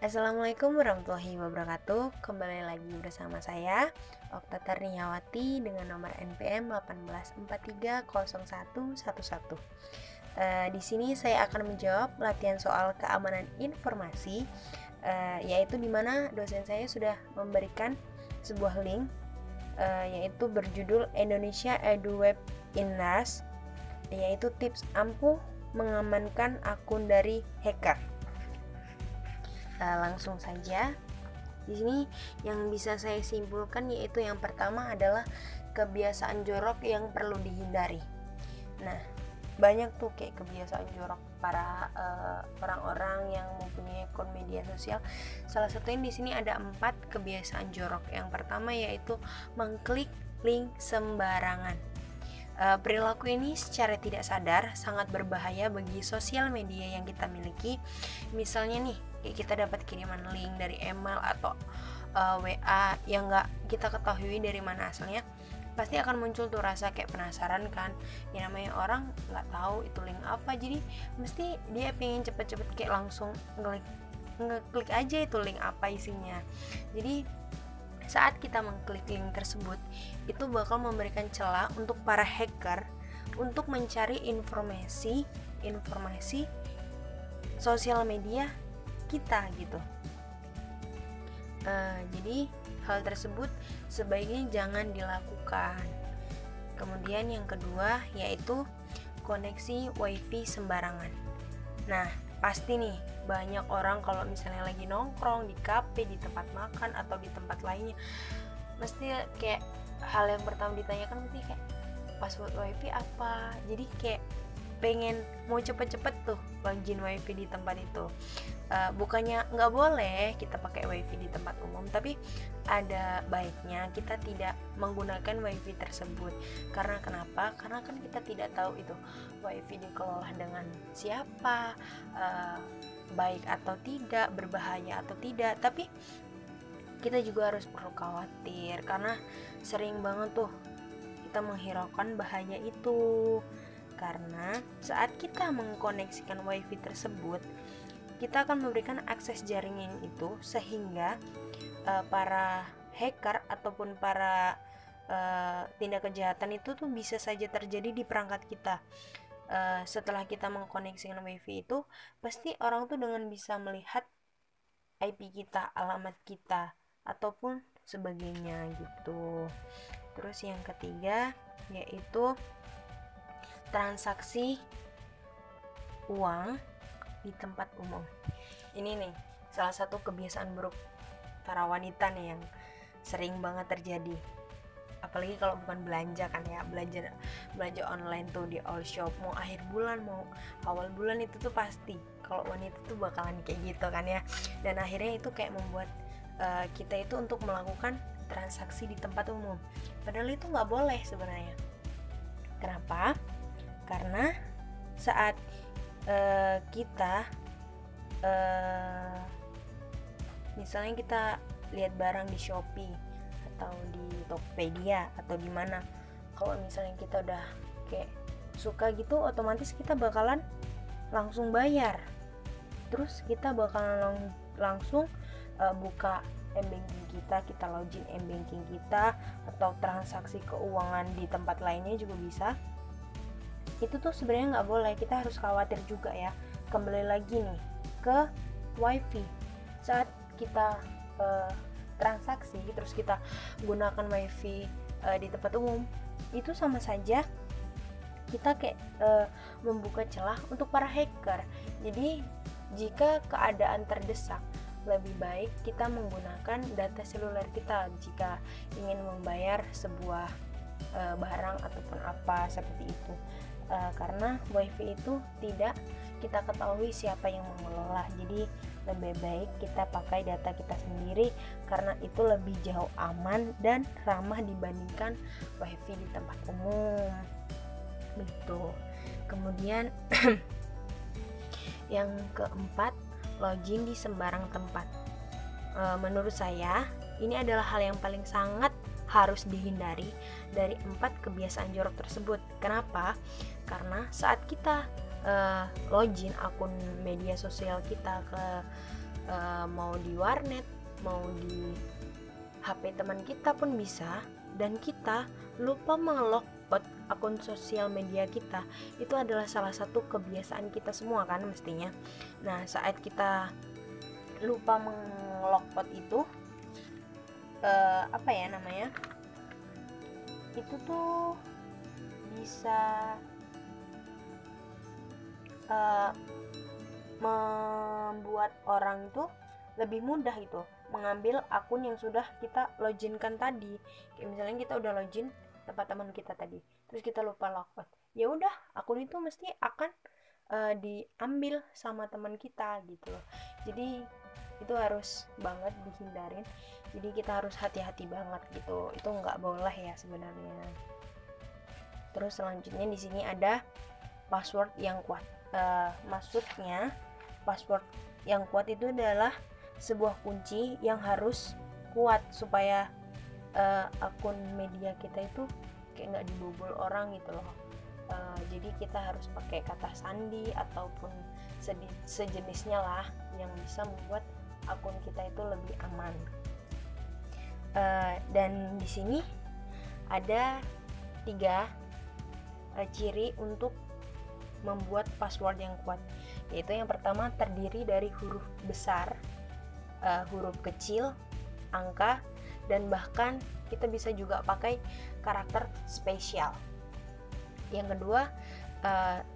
Assalamualaikum warahmatullahi wabarakatuh. Kembali lagi bersama saya Okta Tarniyawati dengan nomor NPM 18430111. Di sini saya akan menjawab latihan soal keamanan informasi, yaitu di mana dosen saya sudah memberikan sebuah link, yaitu berjudul Indonesia EduWeb Innas, yaitu tips ampuh mengamankan akun dari hacker. Langsung saja. Di sini yang bisa saya simpulkan yaitu yang pertama adalah kebiasaan jorok yang perlu dihindari. Nah, banyak tuh kayak kebiasaan jorok para orang-orang yang mempunyai akun media sosial. Salah satunya di sini ada 4 kebiasaan jorok. Yang pertama yaitu mengklik link sembarangan. Perilaku ini secara tidak sadar sangat berbahaya bagi sosial media yang kita miliki. Misalnya nih, kayak kita dapat kiriman link dari email atau WA yang nggak kita ketahui dari mana asalnya, pasti akan muncul tuh rasa kayak penasaran kan. Ya namanya orang nggak tahu itu link apa, jadi mesti dia pengen cepet-cepet kayak langsung ngeklik aja itu link apa isinya. Jadi saat kita mengklik link tersebut, itu bakal memberikan celah untuk para hacker untuk mencari informasi sosial media kita gitu. Jadi hal tersebut sebaiknya jangan dilakukan. Kemudian yang kedua yaitu koneksi wifi sembarangan. Nah, pasti nih banyak orang kalau misalnya lagi nongkrong di kafe, di tempat makan atau di tempat lainnya, mesti kayak hal yang pertama ditanyakan mesti kayak password wifi apa. Jadi kayak pengen mau cepet-cepet tuh login wifi di tempat itu. Bukannya nggak boleh kita pakai wifi di tempat umum, tapi ada baiknya kita tidak menggunakan wifi tersebut. Karena kenapa? Karena kan kita tidak tahu itu wifi dikelola dengan siapa, baik atau tidak, berbahaya atau tidak. Tapi kita juga harus perlu khawatir karena sering banget tuh kita menghiraukan bahaya itu. Karena saat kita mengkoneksikan wifi tersebut, kita akan memberikan akses jaringan itu sehingga para hacker ataupun para tindak kejahatan itu tuh bisa saja terjadi di perangkat kita. Setelah kita mengkoneksikan wifi itu, pasti orang tuh dengan bisa melihat IP kita, alamat kita, ataupun sebagainya gitu. Terus yang ketiga yaitu transaksi uang di tempat umum. Ini nih salah satu kebiasaan buruk para wanita nih yang sering banget terjadi. Apalagi kalau bukan belanja kan ya, belanja online tuh di all shop, mau akhir bulan mau awal bulan itu tuh pasti kalau wanita tuh bakalan kayak gitu kan ya. Dan akhirnya itu kayak membuat kita itu untuk melakukan transaksi di tempat umum, padahal itu nggak boleh sebenarnya. Kenapa? Karena saat kita misalnya kita lihat barang di Shopee atau di Tokopedia atau di mana, kalau misalnya kita udah kayak suka gitu, otomatis kita bakalan langsung bayar. Terus kita bakalan langsung buka m-banking kita login m-banking kita, atau transaksi keuangan di tempat lainnya juga bisa. Itu tuh sebenarnya nggak boleh, kita harus khawatir juga ya. Kembali lagi nih ke wifi, saat kita transaksi terus kita gunakan wifi di tempat umum, itu sama saja kita kayak membuka celah untuk para hacker. Jadi jika keadaan terdesak, lebih baik kita menggunakan data seluler kita jika ingin membayar sebuah barang ataupun apa seperti itu. Karena wifi itu tidak kita ketahui siapa yang mengelola, jadi lebih baik kita pakai data kita sendiri karena itu lebih jauh aman dan ramah dibandingkan wifi di tempat umum begitu. Kemudian yang keempat, login di sembarang tempat. Menurut saya ini adalah hal yang paling sangat harus dihindari dari 4 kebiasaan jorok tersebut. Kenapa? Karena saat kita login akun media sosial kita ke mau di warnet, mau di HP teman kita pun bisa, dan kita lupa mengelockpot akun sosial media kita. Itu adalah salah satu kebiasaan kita semua kan mestinya. Nah, saat kita lupa mengelockpot itu, apa ya namanya, itu tuh bisa membuat orang itu lebih mudah gitu mengambil akun yang sudah kita loginkan tadi. Kayak misalnya kita udah login tempat teman kita tadi, terus kita lupa logout, ya udah akun itu mesti akan diambil sama teman kita gitu loh. Jadi itu harus banget dihindarin. Jadi kita harus hati-hati banget gitu. Itu nggak boleh ya sebenarnya. Terus selanjutnya di sini ada password yang kuat. Maksudnya password yang kuat itu adalah sebuah kunci yang harus kuat supaya akun media kita itu kayak nggak dibobol orang gitu loh. Jadi kita harus pakai kata sandi ataupun sejenisnya lah yang bisa membuat akun kita itu lebih aman. Dan di sini ada 3 ciri untuk membuat password yang kuat, yaitu yang pertama terdiri dari huruf besar, huruf kecil, angka, dan bahkan kita bisa juga pakai karakter spesial. Yang kedua,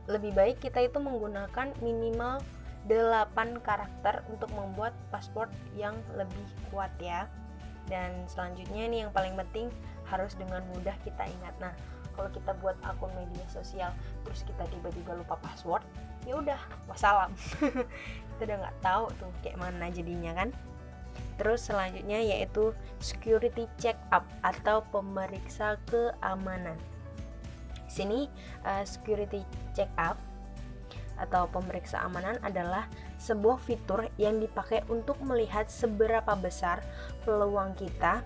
lebih baik kita itu menggunakan minimal 8 karakter untuk membuat password yang lebih kuat ya. Dan selanjutnya nih yang paling penting, harus dengan mudah kita ingat. Nah, kalau kita buat akun media sosial terus kita tiba-tiba lupa password, ya udah wassalam. Kita udah nggak tahu tuh kayak mana jadinya kan. Terus selanjutnya yaitu security check up atau pemeriksa keamanan. Di sini security check up atau pemeriksa keamanan adalah sebuah fitur yang dipakai untuk melihat seberapa besar peluang kita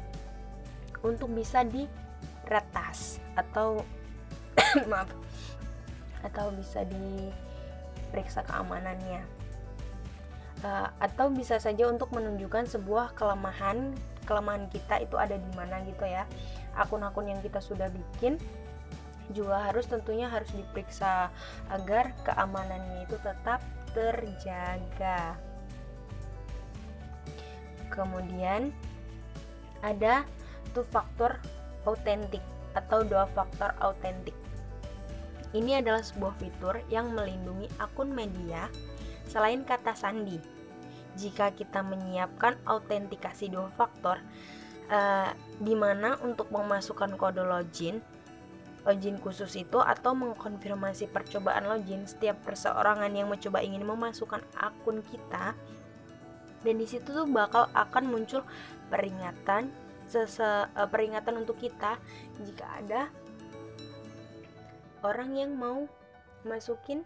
untuk bisa diretas atau maaf, atau bisa diperiksa keamanannya, atau bisa saja untuk menunjukkan sebuah kelemahan kita itu ada di mana gitu ya. Akun-akun yang kita sudah bikin juga tentunya harus diperiksa agar keamanannya itu tetap terjaga. Kemudian ada two-factor authentic atau 2-faktor autentik. Ini adalah sebuah fitur yang melindungi akun media selain kata sandi. Jika kita menyiapkan autentikasi 2 faktor, di mana untuk memasukkan kode login khusus itu atau mengkonfirmasi percobaan login setiap perseorangan yang mencoba ingin memasukkan akun kita, dan di situ tuh bakal akan muncul peringatan untuk kita jika ada orang yang mau masukin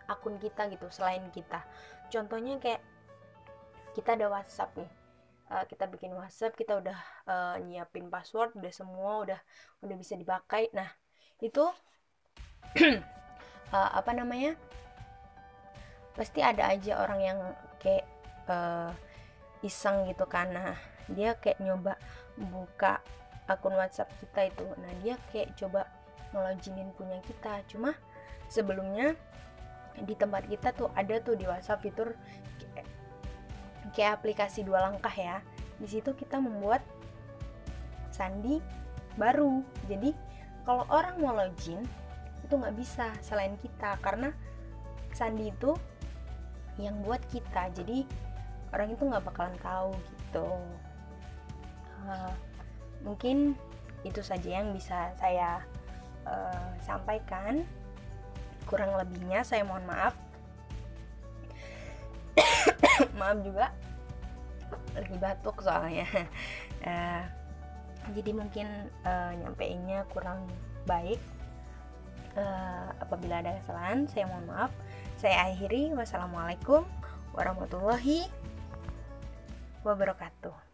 akun kita gitu selain kita. Contohnya kayak kita ada WhatsApp nih, kita bikin WhatsApp, kita udah nyiapin password, udah semua udah bisa dipakai. Nah itu apa namanya, pasti ada aja orang yang kayak iseng gitu kan. Nah dia kayak nyoba buka akun WhatsApp kita itu. Nah dia kayak coba ngeloginin punya kita. Cuma sebelumnya di tempat kita tuh ada tuh di WhatsApp fitur kayak aplikasi 2 langkah ya. Di situ kita membuat sandi baru. Jadi kalau orang mau login itu nggak bisa selain kita, karena sandi itu yang buat kita. Jadi orang itu nggak bakalan tahu gitu. Mungkin itu saja yang bisa saya sampaikan. Kurang lebihnya saya mohon maaf. Maaf juga, lagi batuk soalnya. Jadi mungkin nyampeinnya kurang baik. Apabila ada kesalahan saya mohon maaf. Saya akhiri. Wassalamualaikum warahmatullahi wabarakatuh.